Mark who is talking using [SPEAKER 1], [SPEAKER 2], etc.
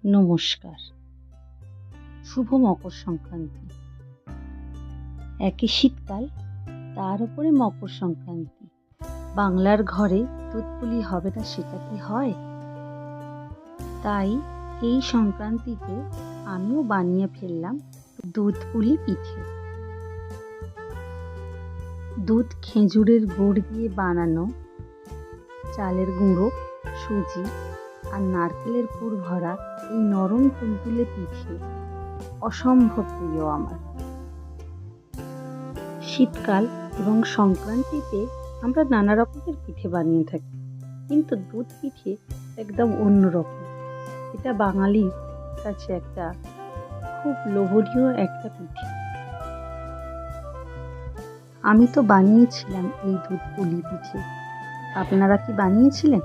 [SPEAKER 1] নমস্কার। শুভ মকর সংক্রান্তি। একে শীতকাল, তার উপরে মকর সংক্রান্তি। বাংলার ঘরে দুধ পুলি হবে না সেটা কি হয়? তাই এই সংক্রান্তিতে আমিও বানিয়ে ফেললাম দুধ পুলি পিঠে। দুধ খেজুরের গুড় দিয়ে বানানো চালের গুঁড়ো, সুজি আর নারকেলের পুর ভরা এই নরম তুলতুলে পিঠে অসম্ভব প্রিয় আমার। শীতকাল এবং সংক্রান্তিতে আমরা নানা রকমের পিঠে বানিয়ে থাকি, কিন্তু দুধ পিঠে একদম অন্যরকম। এটা বাঙালির কাছে একটা খুব লোভনীয় একটা পিঠে। আমি তো বানিয়েছিলাম এই দুধ পুলি পিঠে। আপনারা কি বানিয়েছিলেন?